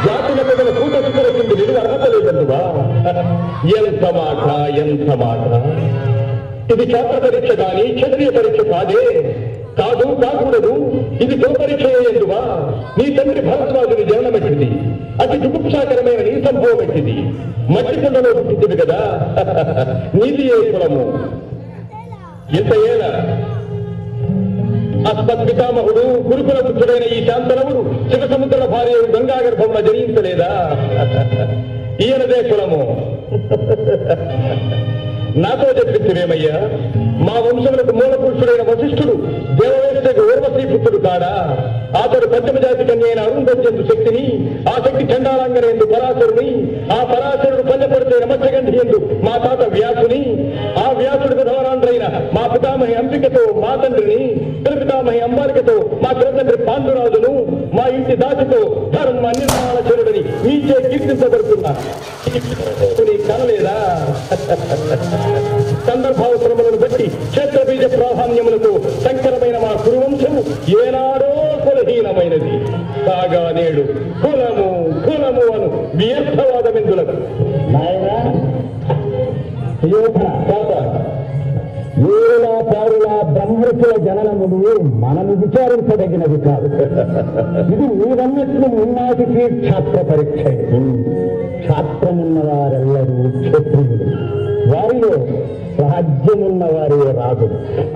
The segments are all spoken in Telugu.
జాతుల ప్రజల కూట సుఖరచింది నిలువ అర్హత లేదందువా? ఎంత మాట, ఎంత మాట! ఇది క్షాత్ర పరీక్ష గాని క్షత్రియ పరీక్ష కాదే. కాదు, కాకూడదు. ఇది గోపరీక్ష ఎందువా? నీ తండ్రి భరద్వాజుని జననమెట్టింది. అతి జుగుప్సాకరమైన నీ సంభవం ఎట్టింది. మట్టి కుండలో పుట్టింది కదా. నీతి ఏ కులము? ఎంత ఏల అస్మత్పితామహుడు గురుకుల పుత్రుడైన ఈ శాంతనవుడు శివసముద్ర భార్య గంగాగర్భంలో జనించలేదా? ఈయనదే కులము. నాతో చెప్పించివేమయ్యా? మా వంశములకు మూల పురుషుడైన వశిష్ఠుడు దేవవేశకు ఊర్వశీ పుత్రుడు కాడా? అతడు పంచమజాతి కన్యైన అరుంధత్యందు శక్తిని, ఆ శక్తి చండాలంగనేందు పరాశరుని, ఆ పరాశరుడు పంచపడితే మత్స్యగంధి ఎందు మా తాత వ్యాసుని, ఆ వ్యాసుడు విధవరాండ్రైన మా పితామహి అంబికతో మా తండ్రిని, పితామహి అంబాలికతో మా తండ్రి పాండురాజును, మా ఇంటి దాచితో ధర్మ నిర్మాణచరుడని మీచే కీర్తించబడుతున్నా కనలేదా? సందర్భావసరములను బట్టి క్షేత్రబీజ ప్రాధాన్యములతో సంకరమైన మా కురువంశము ఏనాడో కులహీనమైనది కాగా నేడు కులము కులము అను వ్యర్థవాదమెందులకు వేల పారుల బ్రహ్మర్షుల జననములు మనము విచారించదగినది కాదు. ఇది మీరన్నట్లు మున్నాటికి క్షాత్ర పరీక్ష. క్షాత్రమున్న వారెల్లరూ క్షత్రియులు. వారిలో రాజ్యమున్న వారే రాజు.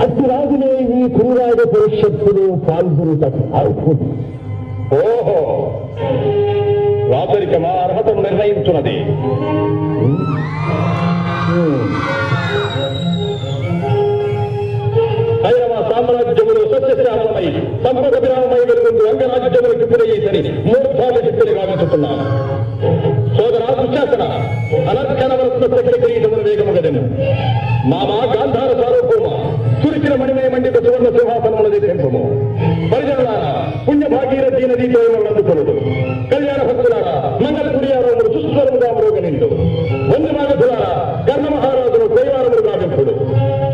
అట్టి రాజులే ఈ కురురాజ పరిషత్తులు పాల్గొనుటకు అర్హుడు. ఓహో, రాజరికమా అర్హతను నిర్ణయించున్నది. హైరవ సామ్రాజ్యములు సస్యశ్యామలమై సంపద విరామమై వెలుగుంటూ అంగరాజ్యములకు గురయ్యేదని మూర్ధాల శక్తులు గావించుతున్నాను. సోదరా దుశ్శాసన, అనర్ఘనవరత్న కిరీటమును వేగముగదెను. మామా గాంధార సార్వభౌమ సురిచిన మణిమయ మండిత సువర్ణ సింహాసనముల తెంపము. పరిజనులారా, పుణ్య భాగీరథీ నదీతో అందుకొనుడు. కళ్యాణ భక్తులారా, మంగళ కుడియారములు సుస్వరముగా మ్రోగనిండు. వందమాగధులారా, కర్ణ మహారాజును దైవారములు గావింపుడు.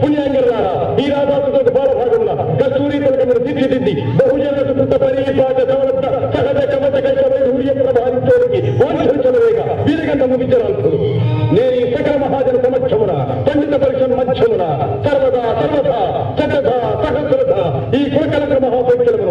పుణ్యాంగరులారా, ఈ రాజాసుతో బాలభాగముల కస్తూరి తలకమును తీర్చిదిద్ది బహుజన సుకృత పరిపాట సవరత్న సహజ కమత కైకవై హూర్యంత్ర భారించోడికి వాంఛించలేక వీరగంధము విచరాల్పుడు. నేను ఈ సకల మహాజన సమక్షమున పండిత పరిషత్ మధ్యమున సర్వదా సర్వథా సకథ సహస్రథ ఈ కులకలక మహాపైక్యమున